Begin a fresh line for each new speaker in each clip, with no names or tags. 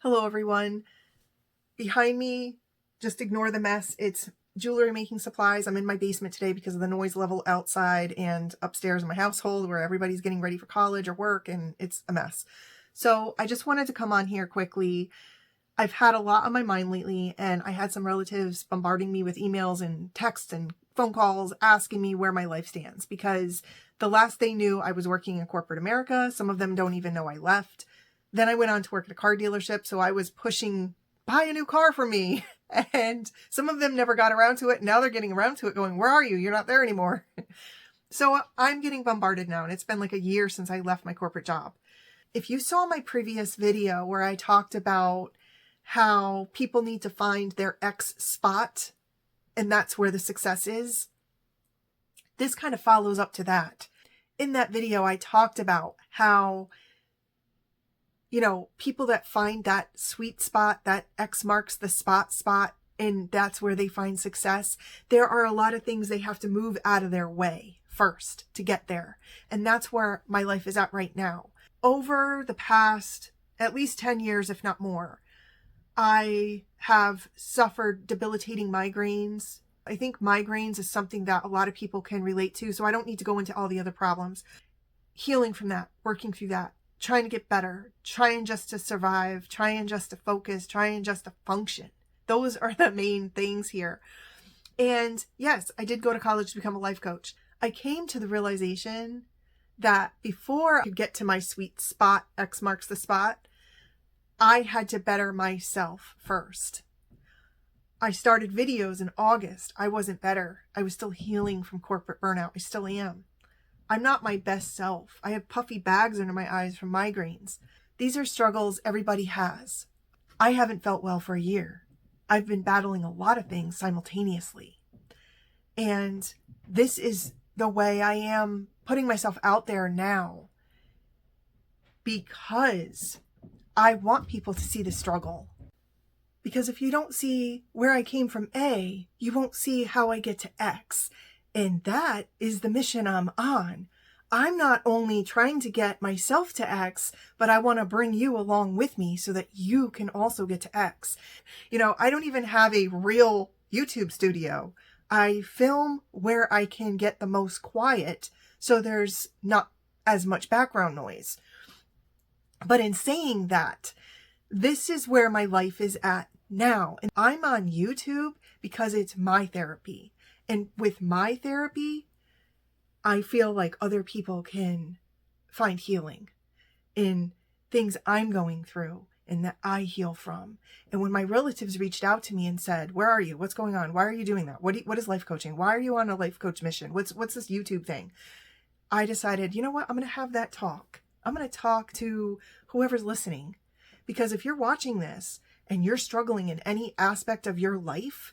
Hello everyone. Behind me, just ignore the mess. It's jewelry making supplies. I'm in my basement today because of the noise level outside and upstairs in my household where everybody's getting ready for college or work, and it's a mess. So I just wanted to come on here quickly. I've had a lot on my mind lately, and I had some relatives bombarding me with emails and texts and phone calls asking me where my life stands, because the last they knew I was working in corporate America. Some of them don't even know I left. Then I went on to work at a car dealership, so I was pushing, buy a new car for me. And some of them never got around to it. Now they're getting around to it going, where are you? You're not there anymore. So I'm getting bombarded now, and it's been like a year since I left my corporate job. If you saw my previous video where I talked about how people need to find their X spot, and that's where the success is, this kind of follows up to that. In that video, I talked about how people that find that sweet spot, that X marks the spot, and that's where they find success. There are a lot of things they have to move out of their way first to get there. And that's where my life is at right now. Over the past at least 10 years, if not more, I have suffered debilitating migraines. I think migraines is something that a lot of people can relate to, so I don't need to go into all the other problems. Healing from that, working through that, trying to get better, trying just to survive, trying just to focus, trying just to function. Those are the main things here. And yes, I did go to college to become a life coach. I came to the realization that before I could get to my sweet spot, X marks the spot, I had to better myself first. I started videos in August. I wasn't better. I was still healing from corporate burnout. I still am. I'm not my best self. I have puffy bags under my eyes from migraines. These are struggles everybody has. I haven't felt well for a year. I've been battling a lot of things simultaneously. And this is the way I am putting myself out there now, because I want people to see the struggle. Because if you don't see where I came from A, you won't see how I get to X. And that is the mission I'm on. I'm not only trying to get myself to X, but I want to bring you along with me so that you can also get to X. I don't even have a real YouTube studio. I film where I can get the most quiet, so there's not as much background noise. But in saying that, this is where my life is at now. And I'm on YouTube because it's my therapy. And with my therapy, I feel like other people can find healing in things I'm going through and that I heal from. And when my relatives reached out to me and said, where are you? What's going on? Why are you doing that? What is life coaching? Why are you on a life coach mission? What's this YouTube thing? I decided, you know what? I'm going to have that talk. I'm going to talk to whoever's listening. Because if you're watching this and you're struggling in any aspect of your life,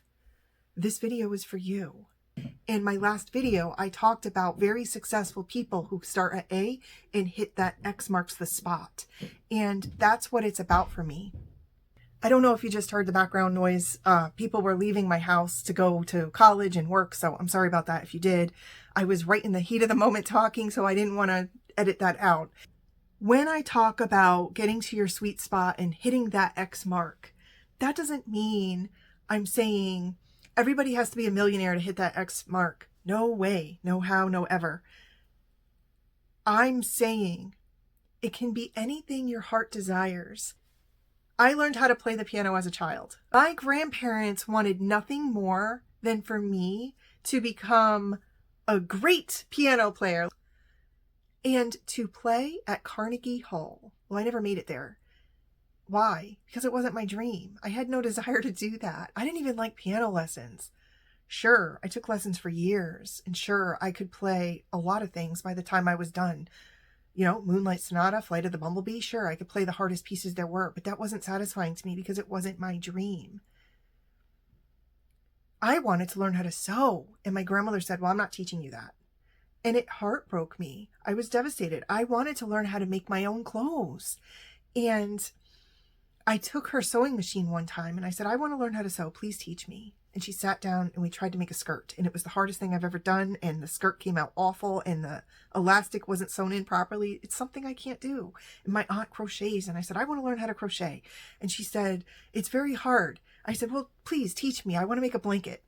this video is for you. In my last video, I talked about very successful people who start at A and hit that X marks the spot. And that's what it's about for me. I don't know if you just heard the background noise. People were leaving my house to go to college and work, so I'm sorry about that if you did. I was right in the heat of the moment talking, so I didn't want to edit that out. When I talk about getting to your sweet spot and hitting that X mark, that doesn't mean I'm saying everybody has to be a millionaire to hit that X mark. No way, no how, no ever. I'm saying it can be anything your heart desires. I learned how to play the piano as a child. My grandparents wanted nothing more than for me to become a great piano player and to play at Carnegie Hall. Well, I never made it there. Why? Because it wasn't my dream. I had no desire to do that. I didn't even like piano lessons. Sure, I took lessons for years, and sure, I could play a lot of things by the time I was done. Moonlight Sonata, Flight of the Bumblebee, sure, I could play the hardest pieces there were, but that wasn't satisfying to me because it wasn't my dream. I wanted to learn how to sew, and my grandmother said, well, I'm not teaching you that. And it heartbroke me. I was devastated. I wanted to learn how to make my own clothes. And I took her sewing machine one time and I said, I want to learn how to sew. Please teach me. and she sat down and we tried to make a skirt, and it was the hardest thing I've ever done, and the skirt came out awful and the elastic wasn't sewn in properly. It's something I can't do. And my aunt crochets, and I said, I want to learn how to crochet. And she said, it's very hard. I said, well, please teach me. I want to make a blanket.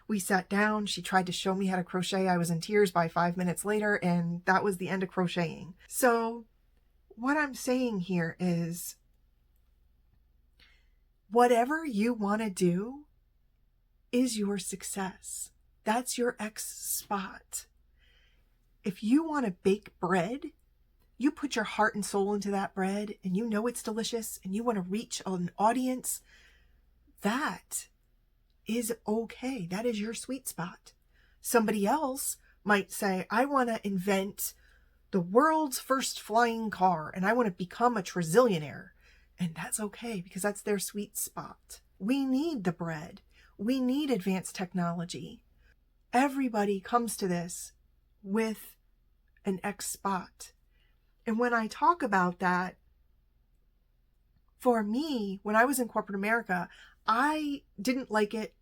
We sat down. She tried to show me how to crochet. I was in tears by 5 minutes later, and that was the end of crocheting. So what I'm saying here is, whatever you want to do is your success. That's your X spot. If you want to bake bread, you put your heart and soul into that bread, and you know it's delicious, and you want to reach an audience, that is okay. That is your sweet spot. Somebody else might say, I want to invent the world's first flying car, and I want to become a trizillionaire. And that's okay, because that's their sweet spot. We need the bread. We need advanced technology. Everybody comes to this with an X spot. And when I talk about that, for me, when I was in corporate America, I didn't like it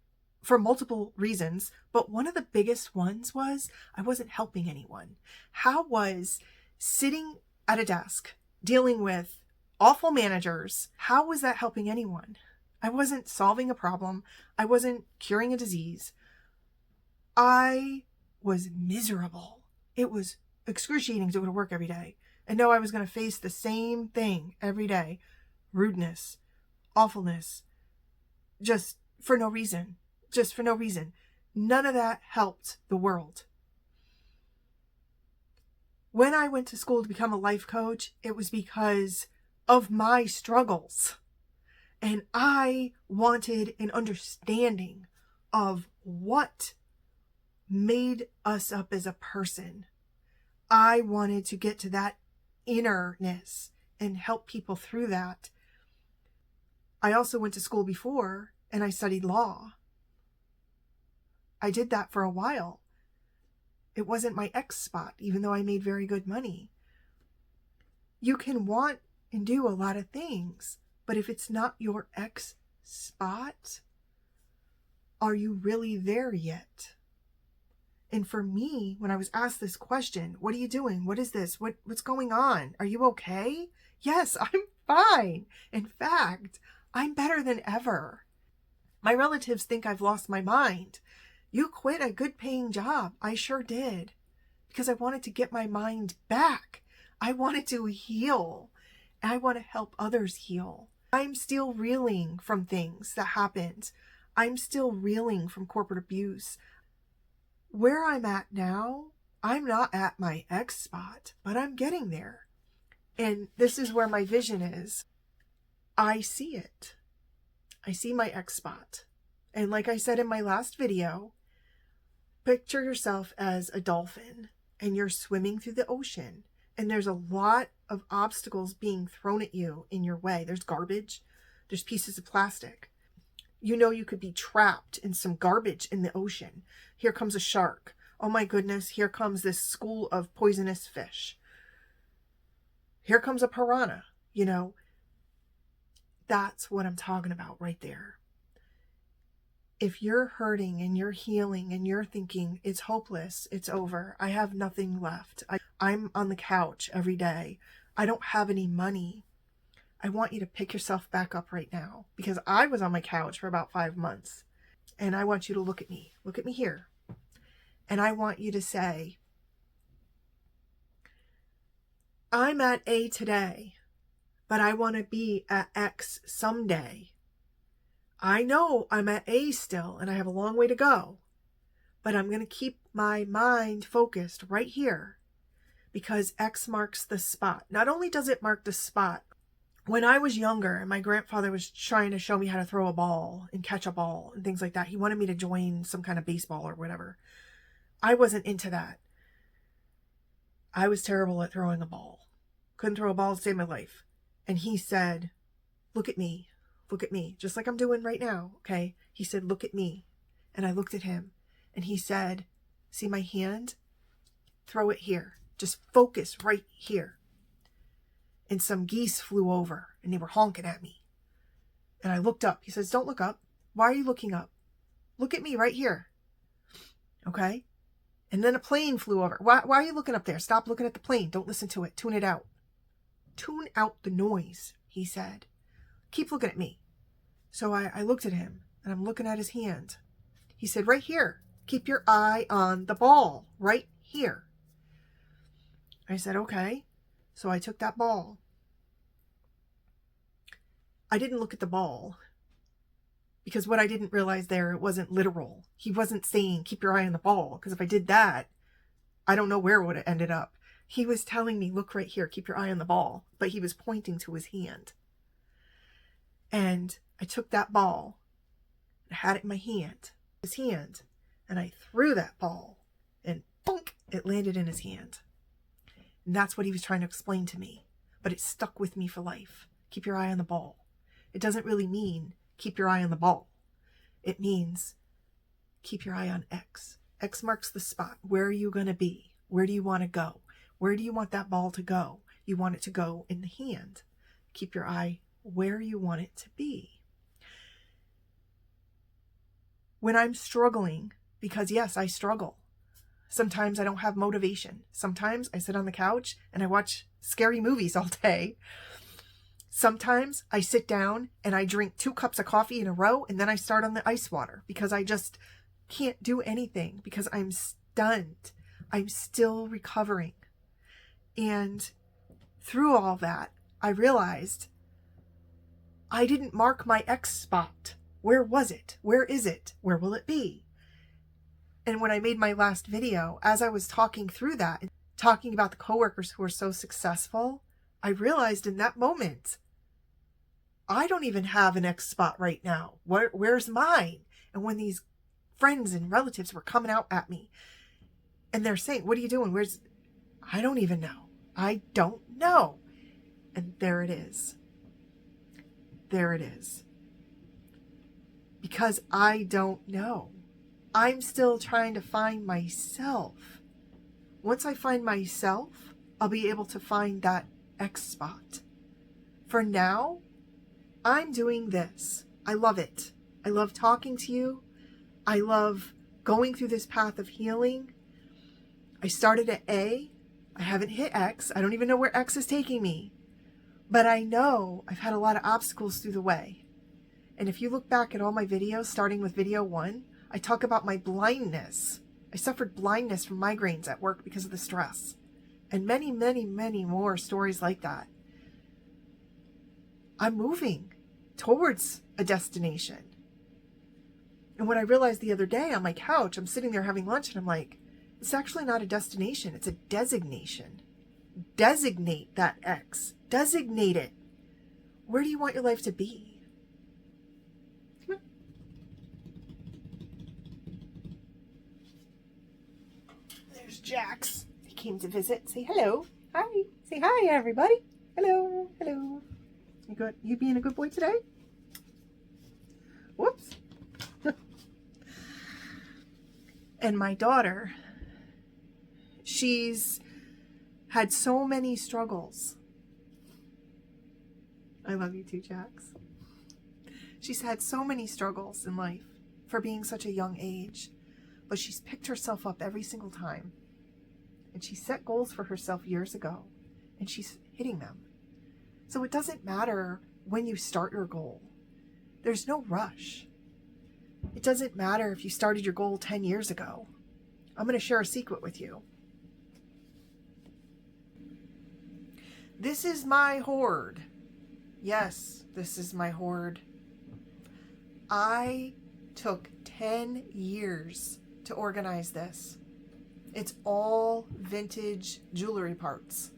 for multiple reasons, but one of the biggest ones was I wasn't helping anyone. How was sitting at a desk dealing with awful managers, how was that helping anyone? I wasn't solving a problem. I wasn't curing a disease. I was miserable. It was excruciating to go to work every day and know I was going to face the same thing every day. Rudeness, awfulness, just for no reason. Just for no reason. None of that helped the world. When I went to school to become a life coach, it was because of my struggles. And I wanted an understanding of what made us up as a person. I wanted to get to that innerness and help people through that. I also went to school before and I studied law. I did that for a while. It wasn't my X spot, even though I made very good money. You can want and do a lot of things, but if it's not your X spot, are you really there yet? And for me, when I was asked this question, what are you doing? What is this? What's going on? Are you okay? Yes, I'm fine. In fact, I'm better than ever. My relatives think I've lost my mind. You quit a good paying job. I sure did. Because I wanted to get my mind back. I wanted to heal. I want to help others heal. I'm still reeling from things that happened. I'm still reeling from corporate abuse. Where I'm at now, I'm not at my X spot, but I'm getting there. And this is where my vision is. I see it. I see my X spot. And like I said in my last video, picture yourself as a dolphin and you're swimming through the ocean. And there's a lot of obstacles being thrown at you in your way. There's garbage. There's pieces of plastic. You know you could be trapped in some garbage in the ocean. Here comes a shark. Oh my goodness, here comes this school of poisonous fish. Here comes a piranha. You know, that's what I'm talking about right there. If you're hurting and you're healing and you're thinking it's hopeless, it's over, I have nothing left, I'm on the couch every day, I don't have any money, I want you to pick yourself back up right now, because I was on my couch for about 5 months, and I want you to look at me here, and I want you to say, I'm at A today, but I want to be at X someday. I know I'm at A still and I have a long way to go, but I'm going to keep my mind focused right here because X marks the spot. Not only does it mark the spot, when I was younger and my grandfather was trying to show me how to throw a ball and catch a ball and things like that, he wanted me to join some kind of baseball or whatever. I wasn't into that. I was terrible at throwing a ball. Couldn't throw a ball to save my life. And he said, look at me. Look at me, just like I'm doing right now, okay? He said, look at me. And I looked at him and he said, see my hand? Throw it here. Just focus right here. And some geese flew over and they were honking at me. And I looked up. He says, don't look up. Why are you looking up? Look at me right here. Okay? And then a plane flew over. Why are you looking up there? Stop looking at the plane. Don't listen to it. Tune it out. Tune out the noise, he said. Keep looking at me. So I looked at him, and I'm looking at his hand. He said, right here. Keep your eye on the ball. Right here. I said, okay. So I took that ball. I didn't look at the ball. Because what I didn't realize there, it wasn't literal. He wasn't saying, keep your eye on the ball. Because if I did that, I don't know where it would have ended up. He was telling me, look right here, keep your eye on the ball. But he was pointing to his hand. And I took that ball, I had it in my hand, and I threw that ball, and bonk, it landed in his hand. And that's what he was trying to explain to me. But it stuck with me for life. Keep your eye on the ball. It doesn't really mean keep your eye on the ball. It means keep your eye on X. X marks the spot. Where are you going to be? Where do you want to go? Where do you want that ball to go? You want it to go in the hand. Keep your eye where you want it to be. When I'm struggling, because yes, I struggle. Sometimes I don't have motivation. Sometimes I sit on the couch and I watch scary movies all day. Sometimes I sit down and I drink 2 cups of coffee in a row and then I start on the ice water because I just can't do anything because I'm stunned. I'm still recovering. And through all that, I realized I didn't mark my X spot. Where was it? Where is it? Where will it be? And when I made my last video, as I was talking through that, and talking about the coworkers who are so successful, I realized in that moment, I don't even have an X spot right now. Where's mine? And when these friends and relatives were coming out at me, and they're saying, what are you doing? I don't even know. I don't know. And there it is. There it is. Because I don't know. I'm still trying to find myself. Once I find myself, I'll be able to find that X spot. For now, I'm doing this. I love it. I love talking to you. I love going through this path of healing. I started at A. I haven't hit X. I don't even know where X is taking me. But I know I've had a lot of obstacles through the way. And if you look back at all my videos, starting with video 1, I talk about my blindness. I suffered blindness from migraines at work because of the stress. And many, many, many more stories like that. I'm moving towards a destination. And when I realized the other day on my couch, I'm sitting there having lunch and I'm like, it's actually not a destination, it's a designation. Designate that X. Designate it. Where do you want your life to be? Come on. There's Jax. He came to visit. Say hello. Hi. Say hi, everybody. Hello. Hello. You good? You being a good boy today? Whoops. And my daughter, she's had so many struggles. I love you too, Jax. She's had so many struggles in life for being such a young age, but she's picked herself up every single time. And she set goals for herself years ago, and she's hitting them. So it doesn't matter when you start your goal. There's no rush. It doesn't matter if you started your goal 10 years ago. I'm going to share a secret with you. This is my hoard. Yes, this is my hoard. I took 10 years to organize this. It's all vintage jewelry parts.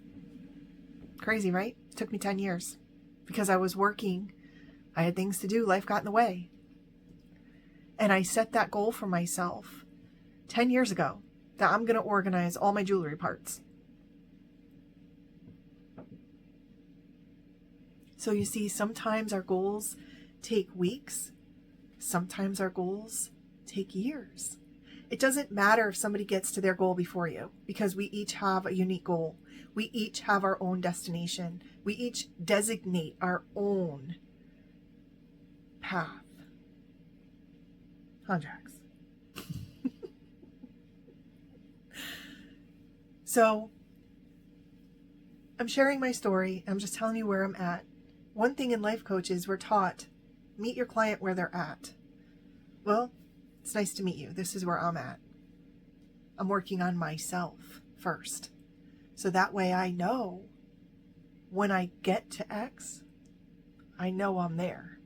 Crazy, right? It took me 10 years because I was working. I had things to do. Life got in the way. And I set that goal for myself 10 years ago that I'm going to organize all my jewelry parts. So you see, sometimes our goals take weeks. Sometimes our goals take years. It doesn't matter if somebody gets to their goal before you because we each have a unique goal. We each have our own destination. We each designate our own path. Jax. So I'm sharing my story. I'm just telling you where I'm at. One thing in life coaches, we're taught, meet your client where they're at. Well, it's nice to meet you. This is where I'm at. I'm working on myself first. So that way I know when I get to X, I know I'm there.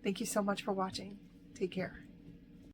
Thank you so much for watching. Take care.